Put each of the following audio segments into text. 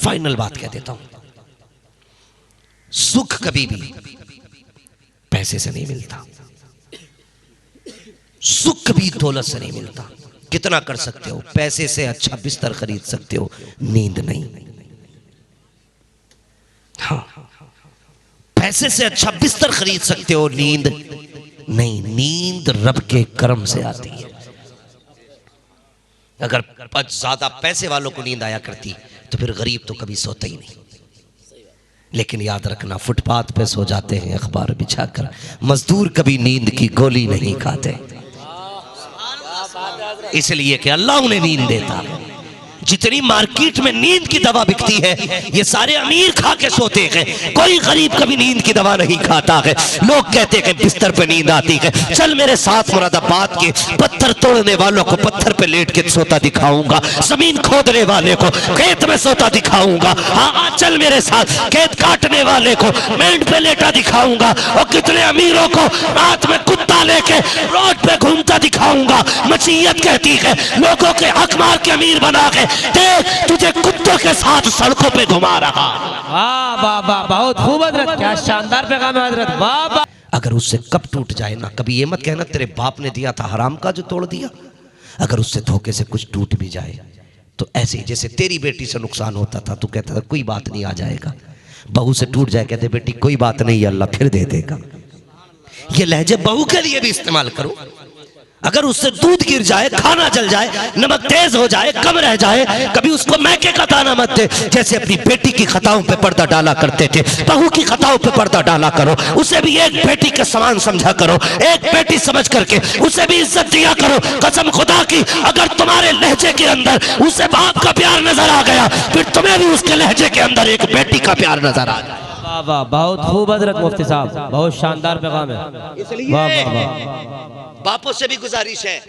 Final बात कह देता हूं, सुख कभी भी पैसे से नहीं मिलता, सुख कभी दौलत से नहीं मिलता। कितना कर सकते हो, पैसे से अच्छा बिस्तर खरीद सकते हो, नींद नहीं। हाँ, पैसे से अच्छा बिस्तर खरीद सकते हो, नींद नहीं। नींद रब के कर्म से आती है। अगर ज्यादा पैसे वालों को नींद आया करती तो फिर गरीब तो कभी सोता ही नहीं। लेकिन याद रखना, फुटपाथ पे सो जाते हैं अखबार बिछाकर, मजदूर कभी नींद की गोली नहीं खाते, इसलिए कि अल्लाह उन्हें नींद देता है। जितनी मार्केट में नींद की दवा बिकती है, ये सारे अमीर खा के सोते हैं, कोई गरीब कभी नींद की दवा नहीं खाता है। लोग कहते हैं बिस्तर पे नींद आती है, चल मेरे साथ मुरादाबाद के पत्थर तोड़ने वालों को पत्थर पे लेट के सोता दिखाऊंगा, जमीन खोदने वाले को खेत में सोता दिखाऊंगा, हाँ चल मेरे साथ खेत काटने वाले को मेंढ पे लेटा दिखाऊंगा, और कितने अमीरों को रात में कुत्ता लेके रोड पे घूमता दिखाऊंगा। मसीहत कहती है लोगों के हक मार के अमीर बना के देख, तुझे कुत्तों के साथ सड़कों पे घुमा रहा। वाह वाह वाह, बहुत खूब हजरत, क्या शानदार पैगाम है हजरत, वाह वाह। अगर उससे कब टूट जाए ना, कभी ये मत कहना तेरे बाप ने दिया था हराम का जो तोड़ दिया। अगर उससे धोखे से कुछ टूट भी जाए तो ऐसे जैसे तेरी बेटी से नुकसान होता था, तू कहता था कोई बात नहीं आ जाएगा, बहू से टूट जाए कहते बेटी कोई बात नहीं अल्लाह फिर दे देगा। ये लहजे बहू के लिए भी इस्तेमाल करो। अगर उससे दूध गिर जाए, खाना जल जाए, नमक तेज हो जाए, कम रह जाए, कभी उसको मैके का दाना मत दे। जैसे अपनी बेटी की खताओं पे पर्दा डाला करते थे, बहू की खताओं पे पर्दा डाला करो। उसे भी एक बेटी के समान समझा करो, एक बेटी समझ करके उसे भी इज्जत दिया करो। कसम खुदा की, अगर तुम्हारे लहजे के अंदर उसे बाप का प्यार नजर आ गया, फिर तुम्हें भी उसके लहजे के अंदर एक बेटी का प्यार नजर आ जाए। वाह वाह, बहुत खूब हजरत मुफ्ती साहब, बहुत शानदार पैगाम है। इसलिए वाह वाह वाह, बापों से भी गुजारिश है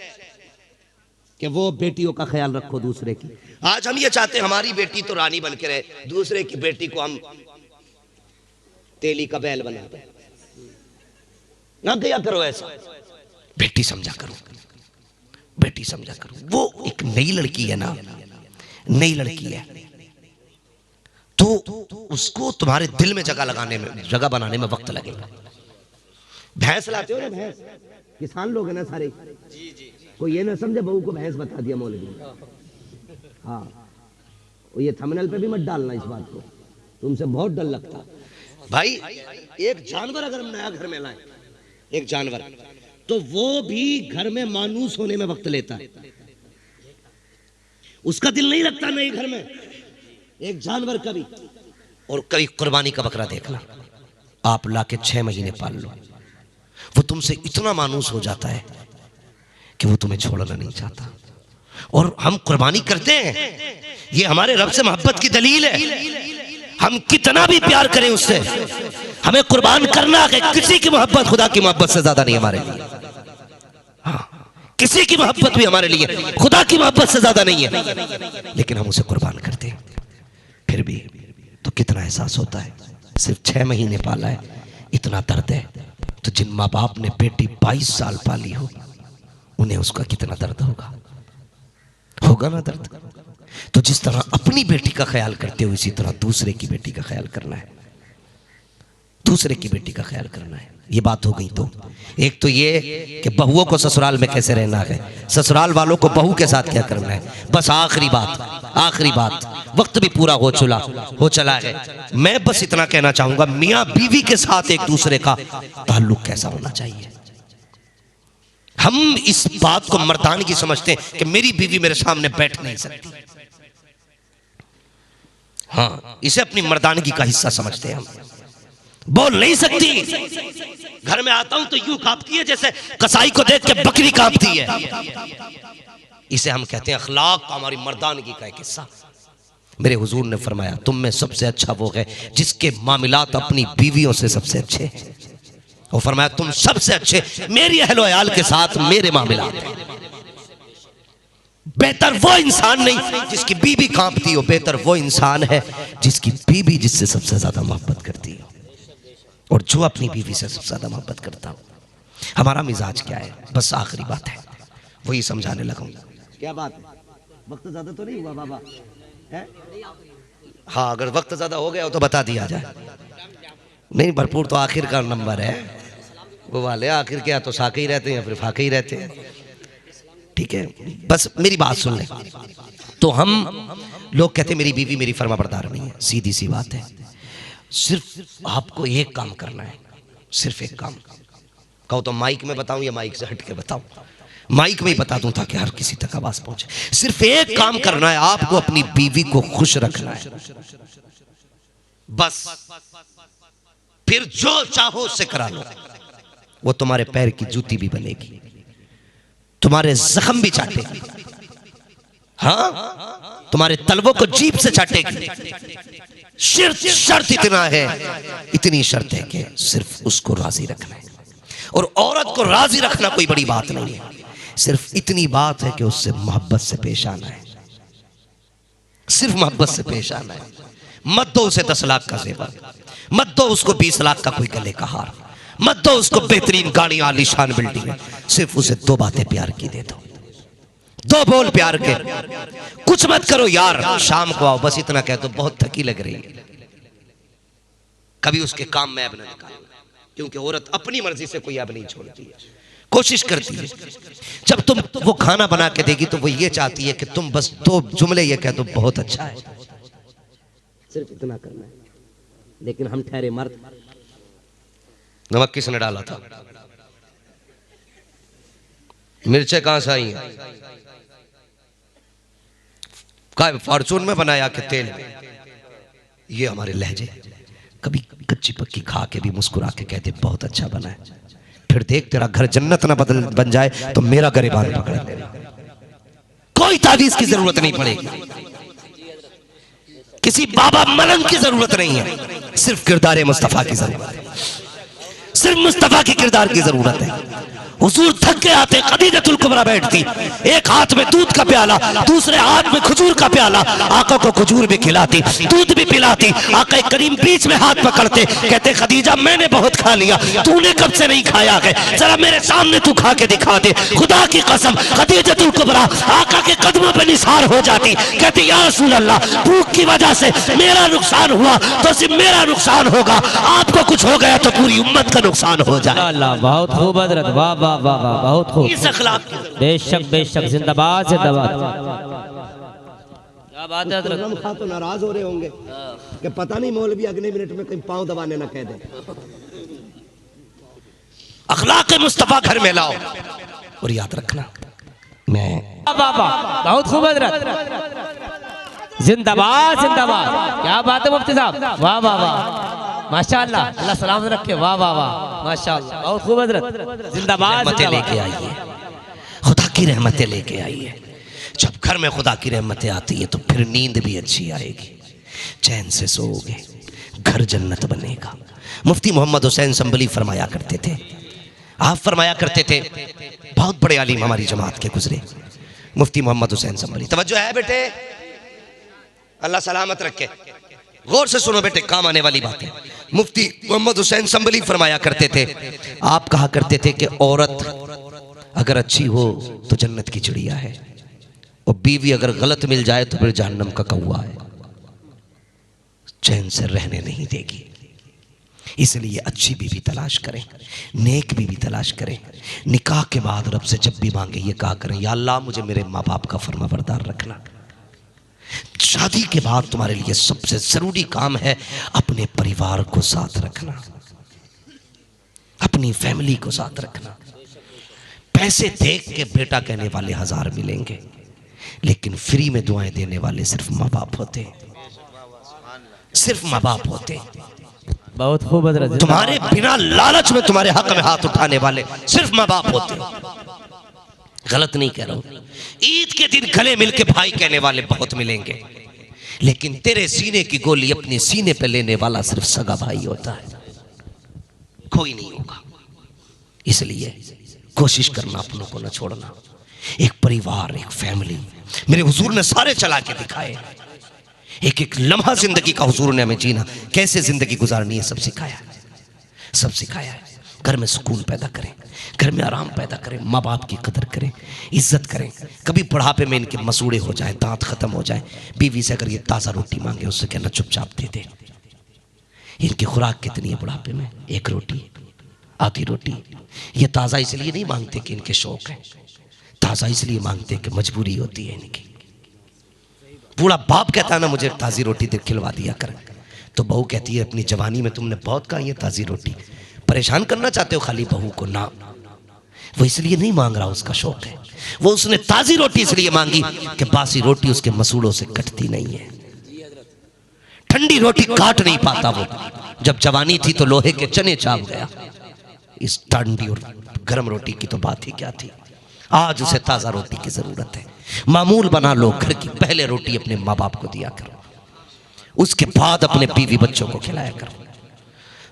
कि वो बेटियों का ख्याल रखो दूसरे की। आज हम ये चाहते हैं हमारी बेटी तो रानी बन के रहे, दूसरे की बेटी को हम तेली का बैल बना दें। ना किया करो ऐसा, बेटी समझा करो, बेटी समझा करो। वो एक नई लड़की है ना, नई लड़की है तो उसको तुम्हारे दिल में जगह लगाने में, जगह बनाने में वक्त लगेगा। भैंस लाते हो ना, भैंस किसान लोग हैं ना सारे, कोई ये ना समझे बहू को भैंस बता दिया मौलवी। हाँ, ये थंबनेल पे भी मत डालना इस बात को, तुमसे बहुत डर लगता भाई। एक जानवर अगर हम नया घर में लाए, एक जानवर, तो वो भी घर में मानूस होने में वक्त लेता है। उसका दिल नहीं लगता नए घर में एक जानवर कभी। और कभी कुर्बानी का बकरा देखना, आप लाके 6 महीने पाल लो, वो तुमसे इतना मानूस हो जाता है कि वो तुम्हें छोड़ना नहीं चाहता। और हम कुर्बानी करते हैं, ये हमारे रब से मोहब्बत की दलील है। हम कितना भी प्यार करें उससे, हमें कुर्बान करना है। किसी की मोहब्बत खुदा की मोहब्बत से ज्यादा नहीं हमारे लिए। हाँ, किसी की मोहब्बत भी हमारे लिए खुदा की मोहब्बत से ज्यादा नहीं है, लेकिन हम उसे कुर्बान करते हैं। फिर भी तो कितना एहसास होता है। सिर्फ 6 महीने पाला है, इतना दर्द है। तो जिन माँ बाप ने बेटी 22 साल पाली हो, उन्हें उसका कितना दर्द होगा, होगा ना दर्द। तो जिस तरह अपनी बेटी का ख्याल करते हो, इसी तरह दूसरे की बेटी का ख्याल करना है, दूसरे की बेटी का ख्याल करना है। ये बात हो गई। तो एक तो ये कि बहुओं को ससुराल में कैसे रहना है, ससुराल वालों को बहू के साथ क्या करना है। बस आखिरी बात, वक्त भी पूरा हो चला है। मैं बस इतना कहना चाहूंगा, मियां बीवी के साथ एक दूसरे का ताल्लुक कैसा होना चाहिए। हम इस बात को मर्दानगी समझते हैं कि मेरी बीवी मेरे सामने बैठ नहीं सकती। हाँ, इसे अपनी मर्दानगी का हिस्सा समझते हैं हम। बोल नहीं सकती, घर में आता हूं तो यूं कांपती है जैसे कसाई को देख के बकरी कांपती है। इसे हम कहते हैं अखलाक का, हमारी मर्दानगी का एक हिस्सा। मेरे हुजूर ने फरमाया, तुम में सबसे अच्छा वो है जिसके मामलात अपनी बीवियों से सबसे अच्छे हैं। और फरमाया, तुम सबसे अच्छे मेरी अहलो अयाल के साथ मेरे मामलात हैं। बेहतर वो इंसान नहीं जिसकी बीवी कांपती हो, बेहतर वो इंसान है जिसकी बीवी जिससे सबसे ज्यादा मोहब्बत करती हो, और जो अपनी बीवी से सबसे ज्यादा मोहब्बत करता हो। हमारा मिजाज क्या है, बस आखिरी बात है, वही समझाने लगा। क्या बात है, वक्त ज्यादा तो नहीं हुआ बाबा है? हाँ, अगर वक्त ज्यादा हो गया हो तो बता दिया जाए। नहीं, भरपूर तो आखिर का नंबर है वो वाले, आखिर के या तो साके ही रहते हैं या फिर फाके ही रहते हैं। ठीक है, बस मेरी बात सुन ले। तो हम लोग कहते हैं मेरी बीवी मेरी फर्माबरदार नहीं है, सीधी सी बात है। सिर्फ आपको एक काम करना है, सिर्फ एक काम। कहो तो माइक में बताऊं या माइक से हट के बताऊं? माइक में ही बता दूं ताकि हर किसी तक आवाज पहुंचे। सिर्फ एक काम करना है, आपको अपनी बीवी को खुश रखना है, बस। फिर जो चाहो उससे करा लो। वो तुम्हारे पैर की जूती भी बनेगी, तुम्हारे जख्म भी चाटेगी, हाँ, तुम्हारे तलवों को जीभ से चाटेगी। शर्त इतना है, इतनी शर्त है कि सिर्फ उसको राजी रखना है। और औरत को राजी रखना कोई बड़ी बात नहीं है, सिर्फ इतनी बात है कि उससे मोहब्बत से पेश आना है, सिर्फ मोहब्बत से पेश आना है। मत दो उसे 10 लाख का जेवर, मत दो उसको 20 लाख का कोई गले का हार, मत दो उसको बेहतरीन गाड़ी आलीशान बिल्डिंग, सिर्फ उसे 2 बातें प्यार की दे दो, 2 बोल प्यार के। कुछ मत करो यार, शाम को आओ, बस इतना कह दो बहुत थकी लग रही है। कभी उसके काम में ऐब न निकालना, क्योंकि औरत अपनी मर्जी से कोई ऐब नहीं छोड़ती है, कोशिश करती है। जब तुम वो खाना बना के देगी तो वो ये चाहती है कि तुम बस 2 जुमले ये कह दो बहुत अच्छा है, सिर्फ इतना करना है। लेकिन हम ठहरे मर्द। नमक किसने डाला था? मिर्चें कहां से आई हैं? क्या फॉर्चून में बनाया कि तेल में? ये हमारे लहजे। कभी कच्ची पक्की खा के भी मुस्कुरा के कहते बहुत अच्छा बना है, फिर देख तेरा घर जन्नत ना बन जाए तो मेरा गिरबान पकड़ ले। कोई तावीज की जरूरत नहीं पड़ेगी, किसी बाबा मलंग की जरूरत नहीं है, सिर्फ किरदार मुस्तफा की जरूरत है, सिर्फ मुस्तफा की किरदार की जरूरत है। हुजूर थक के आते, खदीजतुल कुबरा बैठती, एक हाथ में दूध का प्याला, दूसरे हाथ में खजूर का प्याला, आका को खजूर भी खिलाती, दूध भी पिलाती। आका करीम बीच में हाथ पकड़ते, कहते खदीजा मैंने बहुत खा लिया, तूने कब से नहीं खाया है, जरा मेरे सामने तू खा के दिखा दे। खुदा की कसम खदीजतुल कुबरा आका के कदमों पे निसार हो जाती, कहती या रसूल अल्लाह, भूख की वजह से मेरा नुकसान हुआ तो सिर्फ मेरा नुकसान होगा, आपको कुछ हो गया तो पूरी उम्मत का नुकसान हो जाए। अल्लाह, बहुत खूब हजरत, वाह वाह वाह वाह, बहुत खूब। इस अखलाक बेशक बेशक, जिंदाबाद जिंदाबाद। क्या बात है हजरत? हम खा तो नाराज हो रहे होंगे कि पता नहीं मौलवी अगले मिनट में कहीं पांव दबाने ना कह दे। अखलाक मुस्तफा घर में लाओ, और याद रखना मैं वाह वाह, बहुत खूब हजरत, जिंदाबाद जिंदाबाद। क्या बात है मुफ्ती साहब, वाह वाह वाह, माशाअल्लाह, अल्लाह सलामत रखे, वाह वाह वाह, माशाअल्लाह, बहुत खूब हजरत, जिंदाबाद रहमतें लेके आइए, खुदा की रहमतें लेके आइए। जब घर में खुदा की रहमतें आती है तो फिर नींद भी अच्छी आएगी, चैन से सोओगे, घर जन्नत बनेगा। मुफ्ती मोहम्मद हुसैन संभली फरमाया करते थे, आप फरमाया करते थे, बहुत बड़े आलिम हमारी जमात के गुजरे, मुफ्ती मोहम्मद हुसैन संभली। तवज्जो है बेटे, अल्लाह सलामत रखे, गौर से सुनो बेटे, काम आने वाली बात है। मुफ्ती मोहम्मद हुसैन संभली फरमाया करते थे, आप कहा करते थे कि औरत अगर अच्छी हो तो जन्नत की चिड़िया है, और बीवी अगर गलत मिल जाए तो फिर जहन्नम का कौवा है, चैन से रहने नहीं देगी। इसलिए अच्छी बीवी तलाश करें, नेक बीवी तलाश करें। निकाह के बाद रब से जब भी मांगे ये कहा करें, या अल्लाह मुझे मेरे माँ बाप का फरमाबरदार रखना। शादी के बाद तुम्हारे लिए सबसे जरूरी काम है अपने परिवार को साथ रखना, अपनी फैमिली को साथ रखना। पैसे देख के बेटा कहने वाले 1000 मिलेंगे, लेकिन फ्री में दुआएं देने वाले सिर्फ माँ बाप होते, सिर्फ माँ बाप होते। बहुत खूब हजरत, तुम्हारे बिना लालच में तुम्हारे हक में हाथ उठाने वाले सिर्फ माँ बाप होते। गलत नहीं कह रहा हूं, ईद के दिन गले मिलके भाई कहने वाले बहुत मिलेंगे, लेकिन तेरे सीने की गोली अपने सीने पे लेने वाला सिर्फ सगा भाई होता है, कोई नहीं होगा। इसलिए कोशिश करना अपनों को न छोड़ना। एक परिवार, एक फैमिली मेरे हुजूर ने सारे चला के दिखाए, एक एक लम्हा जिंदगी का हुजूर ने हमें जीना, कैसे जिंदगी गुजारनी है सब सिखाया, सब सिखाया है। घर में सुकून पैदा करें, घर में आराम पैदा करें, माँ बाप की कदर करें, इज्जत करें। कभी बुढ़ापे में इनके मसूड़े हो जाए, दांत खत्म हो जाए, बीवी से अगर ये ताज़ा रोटी मांगे उससे कहना चुपचाप दे दे। इनकी खुराक कितनी है बुढ़ापे में? एक रोटी, आधी रोटी। ये ताज़ा इसलिए नहीं मांगते कि इनके शौक है, ताज़ा इसलिए मांगते कि मजबूरी होती है इनकी। बूढ़ा बाप कहता है ना मुझे ताज़ी रोटी खिलवा दिया कर, तो बहू कहती है अपनी जवानी में तुमने बहुत खाई है ताज़ी रोटी, परेशान करना चाहते हो खाली बहू को ना। वो इसलिए नहीं मांग रहा, उसका शौक है। वो उसने ताज़ी रोटी इसलिए मांगी कि बासी रोटी उसके मसूड़ों से कटती नहीं है, ठंडी रोटी काट नहीं पाता वो। जब जवानी थी तो लोहे के चने चाप गया, इस ठंडी और गर्म रोटी की तो बात ही क्या थी। आज उसे ताज़ा रोटी की ज़रूरत है। मामूल बना लो घर की, पहले रोटी अपने माँ बाप को दिया करो, उसके बाद अपने बीवी बच्चों को खिलाया करो।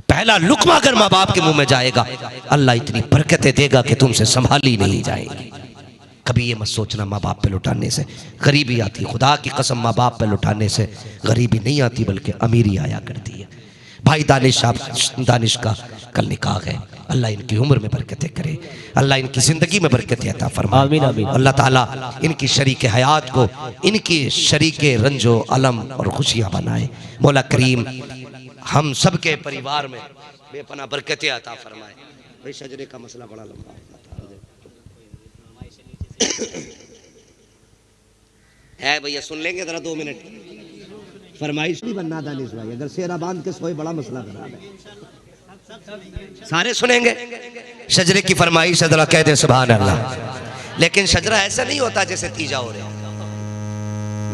पहला लुकमा अगर माँ बाप के मुंह में जाएगा, अल्लाह इतनी बरकतें देगा कि तुमसे संभाली नहीं जाएगी। कभी ये मत सोचना माँ बाप पे लुटाने से गरीबी आती। खुदा की कसम, माँ बाप पे लुटाने से गरीबी नहीं आती बल्कि अमीरी आया करती है। भाई दानिश का कल निकाह है, अल्लाह इनकी उम्र में बरकतें करे, अल्लाह इनकी ज़िंदगी में बरकतें अता फरमाए। आमीन आमीन। अल्लाह ताला इनकी शरीक हयात को इनकी शरीक रंजो अलम और खुशियाँ बनाए। मौला करीम हम सब के परिवार में बेपना बरकतें अता फरमाए। भाई शजरे का मसला बड़ा लंबा है भैया, सुन लेंगे जरा 2 मिनट। फरमाइश नहीं बनना दानिश भाई, अगर सेरा बांध के सोए बड़ा मसला खराब है। सारे सुनेंगे शजरे की फरमाइश, जरा कह दे सुभान अल्लाह। लेकिन शजरा ऐसा नहीं होता जैसे तीजा हो रहा।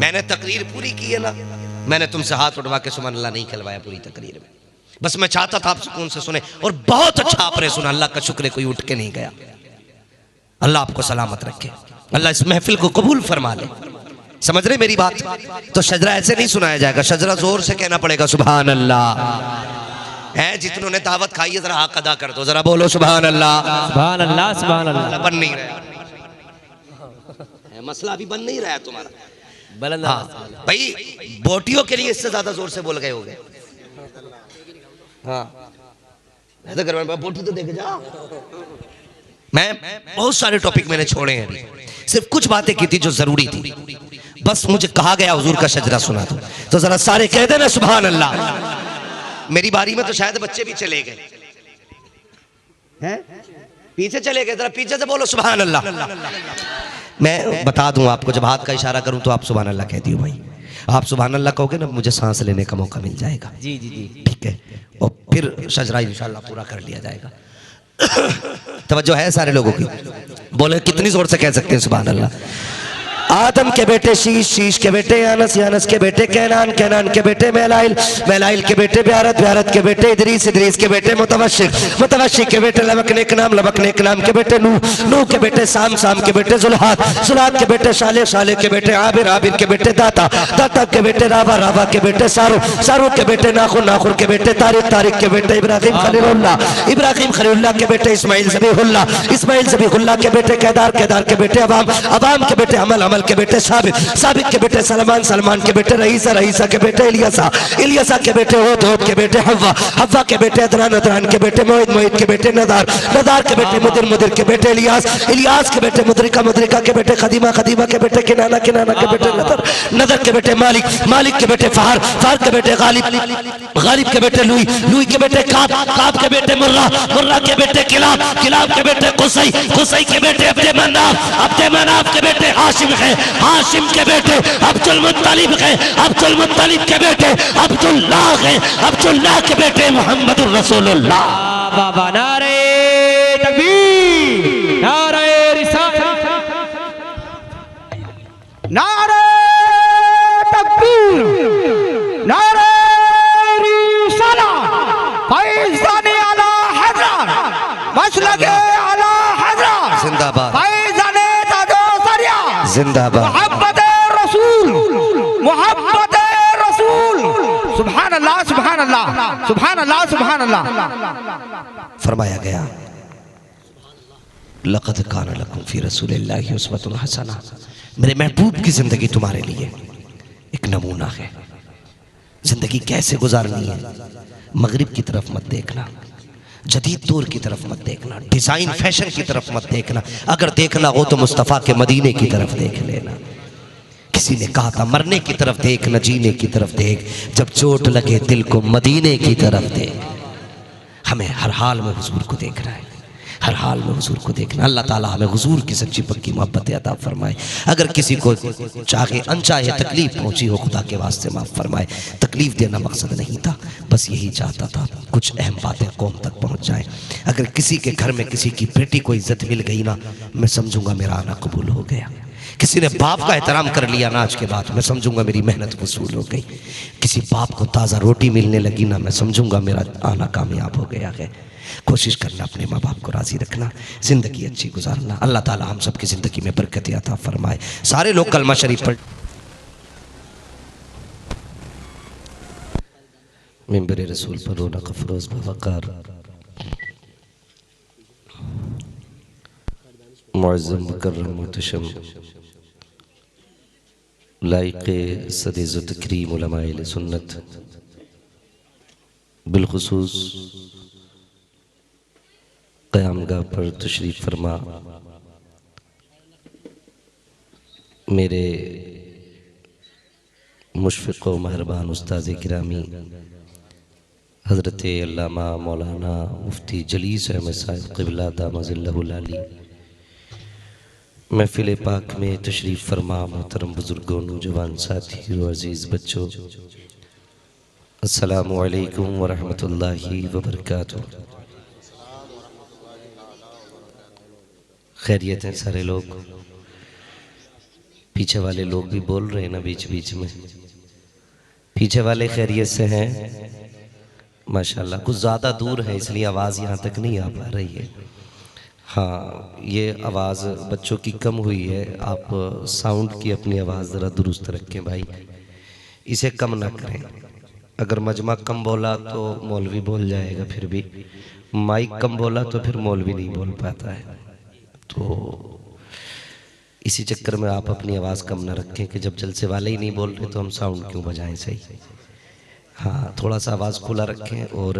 मैंने तकरीर पूरी की है ना, मैंने तुमसे हाथ उठवा के सुभान अल्लाह नहीं खिलवाया पूरी तकरीर में। बस मैं चाहता था आप सुकून से सुने, और बहुत अच्छा आपने सुना। अल्लाह का शुक्र है कोई उठ के नहीं गया। अल्लाह आपको सलामत रखे, अल्लाह इस महफिल को कबूल फरमा ले। समझ रहे मेरी बात? तो शजरा ऐसे नहीं सुनाया जाएगा, शजरा जोर से कहना पड़ेगा सुभान अल्लाह। है जितनों ने दावत खाई है जरा हक अदा कर दो, जरा बोलो सुभान अल्लाह। सुभान अल्लाह, सुभान अल्लाह। बन नहीं रहा मसला, अभी बन नहीं रहा है तुम्हारा। हाँ भाई, बोटियों के लिए इससे ज्यादा जोर से बोल गए हो गए। हाँ तो बोटी तो देखे जा। मैं बहुत सारे टॉपिक मैंने छोड़े हैं, अभी सिर्फ कुछ बातें की थी जो जरूरी थी। बस मुझे कहा गया हुजूर का शजरा सुना दो, तो जरा सारे कह देना सुभान अल्लाह। मेरी बारी में तो शायद बच्चे भी चले गए हैं, पीछे चले गए, जरा पीछे से बोलो सुभान अल्लाह। मैं बता दूं आपको, जब हाथ का इशारा करूं तो आप सुभान अल्लाह कह दियो भाई। आप सुभान अल्लाह कहोगे ना, मुझे सांस लेने का मौका मिल जाएगा। जी जी जी, ठीक है, और फिर शजरा इंशाल्लाह पूरा कर लिया जाएगा। तवज्जो है सारे लोगों की? बोले कितनी जोर से कह सकते हैं सुभान अल्लाह। आदम के बेटे शीश, शीश के बेटे यानस, यानस के बेटे कैनान, कैनान के बेटे मेलाइल, मेलाइल के बेटे ब्यारत, ब्यारत के बेटे इदरीस, इदरीस के बेटे मुतवशिक, मुतवशिक के बेटे लबकने के नाम, लबकने के नाम के बेटे नूह, नूह के बेटे साम, साम के बेटे जुल्हात, जुल्हात के बेटे शाले, शाले के बेटे आबिर, आबिर के बेटे दाता, दाता के बेटे राबा, राबा के बेटे सारू, सारू के बेटे नाखुर, नाखुर के बेटे तारिक, तारिक के बेटे इब्राहिम खलीलुल्लाह, इब्राहिम खलीलुल्लाह के बेटे इस्माइल ज़बीहुल्लाह, इस्माइल ज़बीहुल्लाह के बेटे केदार, केदार के बेटे अवाम, अवाम के बेटे अमल, अमल के बेटे साबित, साबित के बेटे सलमान, सलमान के बेटे रईसा, रईसा के बेटे इलियासा, इलियासा के बेटे होद, होद के बेटे हव्वा, हव्वा के बेटे अदनान, अदनान के बेटे मोहित, मोहित के बेटे नदार, नदार के बेटे मुदिर, मुदिर के बेटे इलियास, इलियास के बेटे मुद्रिका, मुद्रिका के बेटे खदीमा, खदीमा के बेटे किनाना, किनाना के बेटे नदर, नदर के बेटे मालिक, मालिक के बेटे फहार, फहार के बेटे गालिब, गालिब के बेटे लुई, लुई के बेटे काब, काब के बेटे मुर्रा, मुर्रा के बेटे किलाब, किलाब के बेटे कुसई, कुसई के बेटे अब्दे मनाफ, अब्दे मनाफ के बेटे हाशिम है, हाशिम के बेटे अब्दुल मुत्तलिब है, अब्दुल मुत्तलिब के बेटे अब्दुल्लाह है, अब्दुल्लाह के बेटे मुहम्मदुर रसूलुल्लाह। बाबा नारे तकबीर, नारे रिसालत, नारे तकबीर, नारे रिसालत, फैज़ाने आला हज़रत, मसलके आला हज़रत, जिंदाबाद, फैज़ाने ताजो सरिया, जिंदाबाद, मोहब्बत रसूल, मोहब्बत रसूल, सुभान अल्लाह, सुभान अल्लाह, सुभान अल्लाह, सुभान अल्लाह। फरमाया गया लक़द कान लकुम फ़ी रसूलिल्लाहि उस्वतुन हसना। मेरे महबूब की जिंदगी तुम्हारे लिए एक नमूना है। जिंदगी कैसे गुजारनी है, मगरिब की तरफ मत देखना, जदीद दौर की तरफ मत देखना, डिजाइन फैशन की तरफ मत देखना। अगर देखना हो तो मुस्तफ़ा के मदीने की तरफ देख लेना। किसी ने कहा था मरने की तरफ देख न जीने की तरफ देख, जब चोट लगे दिल को मदीने की तरफ देख। हमें हर हाल में हुजूर को देखना है, हर हाल में हुजूर को देखना। अल्लाह ताला हमें हुजूर की सच्ची पक्की मोहब्बत अता फरमाए। अगर किसी को चाहे अनचाहे तकलीफ पहुंची हो, खुदा के वास्ते माफ़ फरमाए। तकलीफ देना मकसद नहीं था, बस यही चाहता था कुछ अहम बातें कौम तक पहुंच जाएं। अगर किसी के घर में किसी की बेटी को इज्जत मिल गई ना, मैं समझूंगा मेरा आना कबूल हो गया। किसी ने बाप का एहतराम कर लिया ना आज के बाद, मैं समझूंगा मेरी मेहनत वसूल हो गई। किसी बाप को ताज़ा रोटी मिलने लगी ना, मैं समझूंगा मेरा आना कामयाब हो गया है। कोशिश करना अपने माँ बाप को राज़ी रखना, ज़िंदगी अच्छी गुजारना। अल्लाह ताला हम सब की ज़िंदगी में बरकत अता फरमाए। सारे लोग कलमा शरीफ पढ़। मिंबर रसूल पर रौनक अफरोज़ बवक़ार मुअज़्ज़म मुकर्रम मुहतशम लाइक़े सदीज़ तकरीम उलमाए सुन्नत, बिलखुसूस क़यामगाह पर तशरीफ़ फरमा मेरे मुशफ़िक़ व मेहरबान उस्ताद गिरामी हज़रत अल्लामा मौलाना मुफ्ती जलीस अहमद साहिब क़िबला दामज़िल्लहुल आली, महफ़िल पाक में तशरीफ़ फरमा मोहतरम बुज़ुर्गों, नौजवान साथियों, अज़ीज़ बच्चों, अस्सलामु अलैकुम व रहमतुल्लाहि व बरकातुहू। खैरियत हैं सारे लोग? पीछे वाले लोग भी बोल रहे हैं ना बीच बीच में, पीछे वाले खैरियत से हैं? माशाल्लाह। कुछ ज़्यादा दूर है इसलिए आवाज़ यहाँ तक नहीं आ पा रही है। हाँ, ये आवाज़ बच्चों की कम हुई है। आप साउंड की अपनी आवाज़ ज़रा दुरुस्त रखें भाई, इसे कम ना करें। अगर मजमा कम बोला तो मौलवी बोल जाएगा, फिर भी माइक कम बोला तो फिर मौलवी नहीं बोल पाता है। तो इसी चक्कर में आप अपनी आवाज़ कम ना रखें कि जब जलसे वाले ही नहीं बोल रहे तो हम साउंड क्यों बजाएं। सही, हाँ, थोड़ा सा आवाज़ खुला रखें। और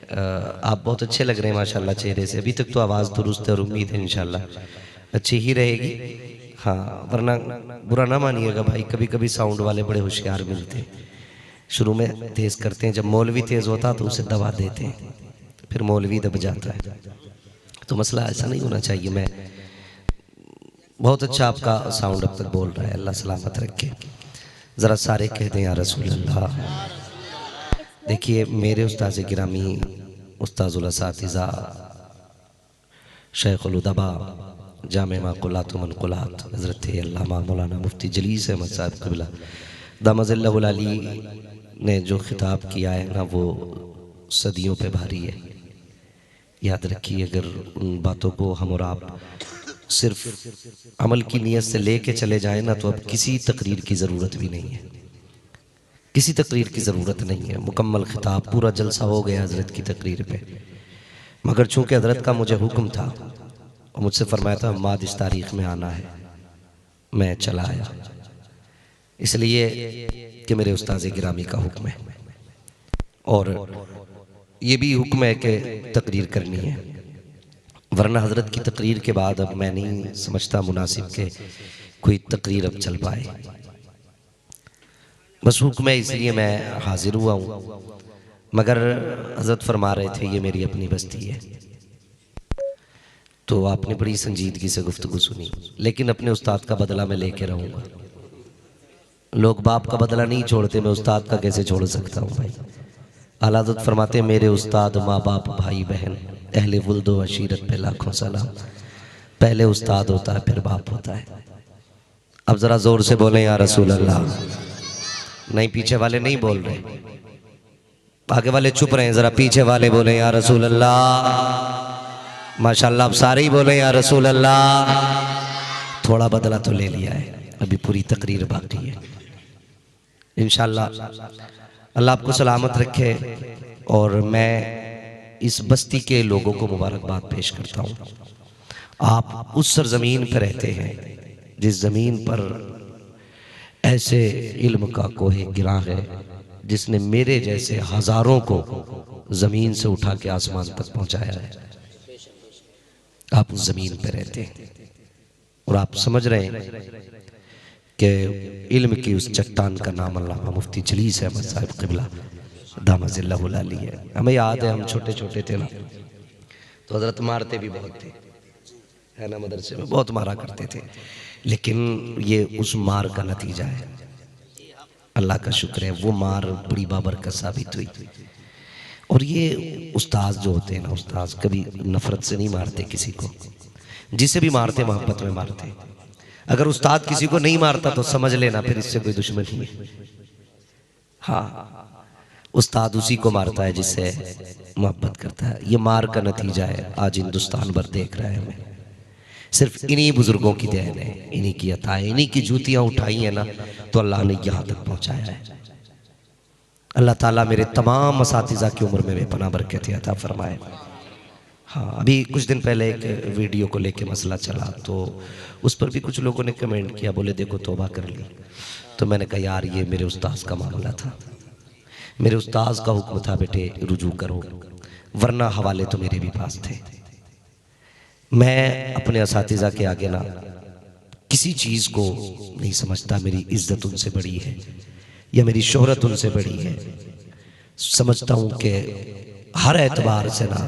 आप बहुत अच्छे लग रहे हैं माशाल्लाह चेहरे से। अभी तक तो आवाज़ दुरुस्त है और उम्मीद है इंशाल्लाह अच्छी ही रहेगी। हाँ, वरना बुरा ना मानिएगा भाई, कभी कभी साउंड वाले बड़े होशियार मिलते हैं। शुरू में तेज़ करते हैं, जब मौलवी तेज़ होता तो उसे दबा देते हैं, फिर मौलवी दब जाता है। तो मसला ऐसा नहीं होना चाहिए। मैं बहुत अच्छा आपका साउंड अब तक बोल रहा है, अल्लाह सलामत रखे। ज़रा सारे कह दें या रसूल अल्लाह। देखिए, मेरे उस्ताद गिरामी उस्ताज़ुल असातिज़ा शेखुल उदबा जामे माक़ुलात व मनक़ुलात हज़रत अल्लामा मौलाना मुफ्ती जलीस अहमद साहिब क़िबला दामज़िल्लहुल आली ने जो खिताब किया है ना, वो सदियों पे भारी है। याद रखिए, अगर उन बातों को हम और आप सिर्फ अमल की नीयत से लेके चले जाएं ना, तो अब किसी तकरीर की ज़रूरत भी नहीं है, किसी तकरीर की ज़रूरत नहीं है। मुकम्मल खिताब, पूरा जलसा हो गया हज़रत की तकरीर पे। मगर चूँकि हज़रत का मुझे हुक्म था और मुझसे फरमाया था माद इस तारीख़ में आना है, मैं चला आया, इसलिए कि मेरे उस्ताद गिरामी का हुक्म है और ये भी हुक्म है कि तकरीर करनी है। वरना हज़रत की तकरीर के बाद अब मैं नहीं समझता मुनासिब के कोई तकरीर अब चल पाए। बस हुक्म है, इसलिए मैं हाजिर हुआ हूँ। मगर हज़रत फरमा रहे थे ये मेरी अपनी बस्ती है, तो आपने बड़ी संजीदगी से गुफ्तगू सुनी। लेकिन अपने उस्ताद का बदला मैं लेके रहूँगा। लोग बाप का बदला नहीं छोड़ते, मैं उस्ताद का कैसे छोड़ सकता हूँ भाई। आला हज़रत फरमाते मेरे उस्ताद, माँ बाप, भाई बहन, अहले वुल्दो अशीरत पे लाखों सलाम। पहले उस्ताद होता है, फिर बाप होता है। अब ज़रा ज़ोर से बोलें या रसूल अल्लाह। नहीं, पीछे वाले नहीं बोल रहे, आगे वाले चुप रहे हैं। ज़रा पीछे वाले बोलें या रसूल अल्लाह। माशाल्लाह, अब सारे ही बोलें या रसूल अल्लाह। थोड़ा बदला तो ले लिया है, अभी पूरी तकरीर बाकी है। इंशाअल्लाह अल्लाह आपको सलामत रखे। और मैं इस बस्ती के लोगों को मुबारकबाद पेश करता हूँ। आप उस सरजमीन पर रहते हैं जिस ज़मीन पर ऐसे इल्म का कोहे गिरा है, जिसने मेरे जैसे हजारों को जमीन से उठा के आसमान तक पहुंचाया है। आप उस जमीन पे रहते हैं और आप समझ रहे हैं कि इल्म की उस चट्टान का नाम अल्लामा मुफ्ती जलीस अहमद साहब क़िबला दामजिल्लाहुल आली है। हमें याद है, हम छोटे छोटे थे ना, तो हजरत मारते भी बहुत थे, है ना, मदरसे में बहुत मारा करते थे, लेकिन ये उस मार का नतीजा है। अल्लाह का शुक्र है वो मार बड़ी बाबरकत साबित हुई। और ये उस्ताद जो होते हैं ना, उस्ताद कभी नफरत से नहीं मारते किसी को, जिसे भी मारते मोहब्बत में मारते। अगर उस्ताद किसी को नहीं मारता तो समझ लेना फिर इससे कोई दुश्मनी है। हाँ, उस्ताद उसी को मारता है जिससे मोहब्बत करता है। ये मार का नतीजा है, आज हिंदुस्तान भर देख रहा है हमें। सिर्फ इन्हीं बुजुर्गों की देन है, इन्हीं की अता है, इन्हीं की जूतियां उठाई है ना, तो अल्लाह ने यहाँ तक पहुँचाया है। अल्लाह ताला मेरे तमाम असातिज़ा की उम्र में बेपनाह बरकत अता फरमाए। हाँ, अभी कुछ दिन पहले एक वीडियो को लेके मसला चला, तो उस पर भी कुछ लोगों ने कमेंट किया, बोले देखो तौबा कर ली। तो मैंने कहा यार ये मेरे उस्ताद का मामला था, मेरे उस्ताद का हुक्म था बेटे रुजू करो, वरना हवाले तो मेरे भी पास थे। मैं अपने असातिज़ा के आगे ना किसी चीज़ को नहीं समझता मेरी इज्जत उनसे बड़ी है या मेरी शोहरत उनसे बड़ी है। समझता हूँ कि हर एतबार से ना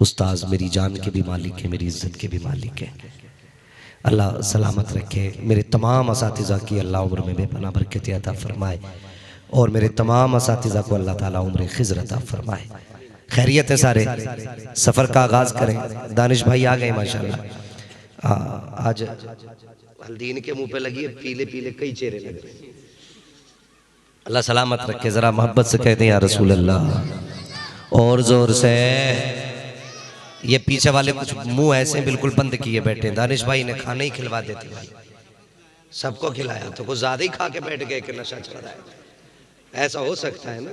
उस्ताद मेरी जान के भी मालिक है, मेरी इज्जत के भी मालिक है। अल्लाह सलामत रखे। मेरे तमाम असातिज़ा की अल्लाह उम्र में बेपनाह बरकत अता फरमाए और मेरे तमाम असातिज़ा को अल्लाह ताला उम्र खिज़र अता फरमाए। खैरियत है सारे, सफ़र का आगाज़ करें। दानिश भाई आ गए माशाल्लाह। आज हल्दी इनके मुंह पे लगी है, पीले पीले कई चेहरे लग रहे हैं। अल्लाह सलामत रखे। ज़रा मोहब्बत से कहते हैं या रसूल अल्लाह, और ज़ोर से। ये पीछे वाले कुछ मुंह ऐसे बिल्कुल बंद किए बैठे। दानिश भाई ने खाना ही खिलवा देते भाई, सबको खिलाया तो कुछ ज़्यादा ही खा के बैठ गए कि नशा चढ़ रहा है। ऐसा हो सकता है ना,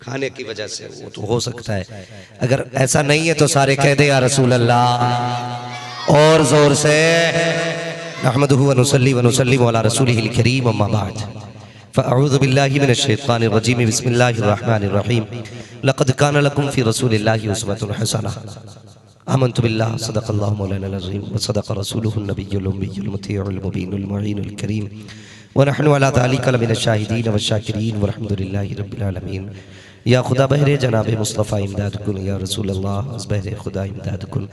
खाने की वजह से वो तो हो सकता है। अगर ऐसा नहीं है तो सारे कह दे या रसूल अल्लाह, और जोर से। नहमदुहु व नुसल्ली व नुसल्लिमु अला रसूलिहिल करीम, अम्मा बाद, फ़अऊज़ु बिल्लाहि मिनश शैतानिर रजीम, बिस्मिल्लाहिर रहमानिर रहीम। लक़द कान लकुम फ़ी रसूलिल्लाहि उस्वतुन हसनह। आमन्तु बिल्लाहि सदक़ल्लाहु मौलानाल अज़ीम व सदक़ रसूलुहुन नबिय्युल उम्मियुल मुतीउल मुबीनुल मुईनुल करीम व नहनु अला ज़ालिका लमिनश शाहिदीन व शाकिरीन वल्हम्दुलिल्लाहि रब्बिल आलमीन। या खुदा बहरे जनाब मुस्तफ़ा इमदाद कुन, या रसूल अल्लाह बहरे खुदा इमदाद कुन,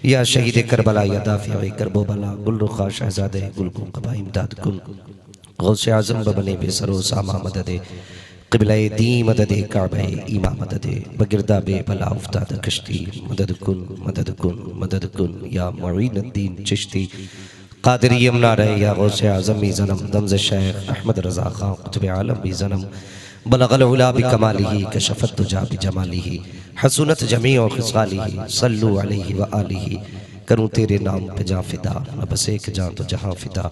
या शहीद करबला, या दाफ़िए करबो बला, गुलरुखा शहज़ादे गुलकुम कबा इमदाद कुन, गौसे आज़म बबने बेसरो सामा मददे, क़िबला-ए दी मददे, काबा-ए ईमा मददे, बगिरदा बे बला उफ्ताद कश्ती, मदद कुन मदद कुन मदद कुन, या मुईनुद्दीन चिश्ती क़ादिरी यमना रहे, या गौसे आज़म भी ज़नम, दमज़ शेख अहमद रज़ा ख़ां क़ुत्ब आलम भी ज़नम, बलगल उला बिकमालिही, कशफत दुजा बिजमालिही, हसनत जमीअ खिसालिही, सल्लु अलैहि व आलिही। करूँ तेरे नाम पे जां फिदा, न बस एक जां तो जहां फिदा,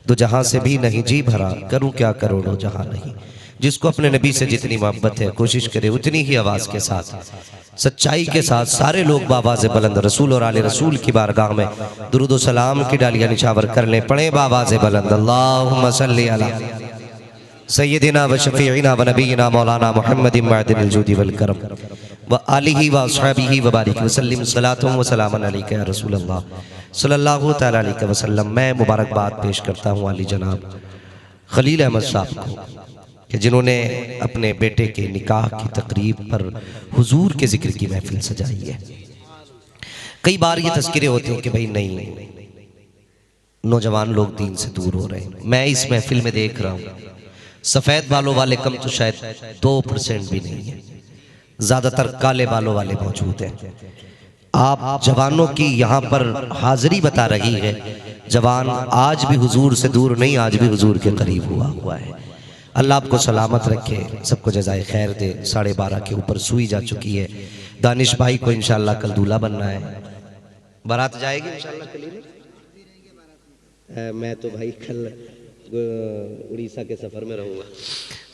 दो जहां से भी नहीं जी भरा, करूँ क्या करोड़ों जहां नहीं। जिसको अपने नबी से जितनी मोहब्बत है कोशिश करे उतनी ही आवाज़ के साथ, सच्चाई के साथ सारे लोग बावाज़ बुलंद रसूल और आले रसूल की बारगाह में दुरूद व सलाम की डालियाँ निछावर कर लें। पढ़े बावाज़ बुलंद अल्लाहुम्मा सल्ली अला सय्यदिना व शफ़ीइना व नबीना मौलाना मुहम्मदिन मअदिनिल जूदि वल करम व आलिही व अस्हाबिही व बारिक वसल्लिम सलातुम व सलामन अलैका या रसूल अल्लाह सल्लल्लाहु तआला अलैहि वसल्लम। मैं मुबारकबाद पेश करता हूँ अली जनाब खलील अहमद साहब को कि जिन्होंने अपने बेटे के निकाह की तकरीब पर हुजूर के जिक्र की महफिल सजाई है। कई बार ये तज़किरे होते हैं कि भाई नहीं, नौजवान लोग दीन से दूर हो रहे हैं। मैं इस महफिल में देख रहा हूँ सफ़ेद बालों वाले कम तो शायद 2% भी नहीं है, ज़्यादातर काले बालों वाले मौजूद हैं। आप जवानों की यहाँ पर हाजिरी बता रही है। जवान आज भी हुजूर से दूर नहीं, आज भी हुजूर के करीब हुआ है। अल्लाह आपको सलामत रखे, सबको जज़ाए खैर दे। 12:30 के ऊपर सुई जा चुकी है। दानिश भाई को इंशाल्लाह कल दूल्हा बनना है, बारात जाएगी इंशाल्लाह कल ही। मैं तो भाई कल उड़ीसा के सफ़र में रहूँगा।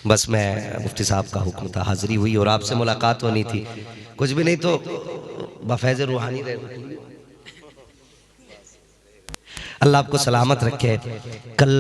बस मैं मुफ्ती साहब का हुक्म था, हाज़िरी हुई और आपसे मुलाकात होनी थी। कुछ भी नहीं तो बफैज़ रूहानी रहना। अल्लाह आपको सलामत रखे। कल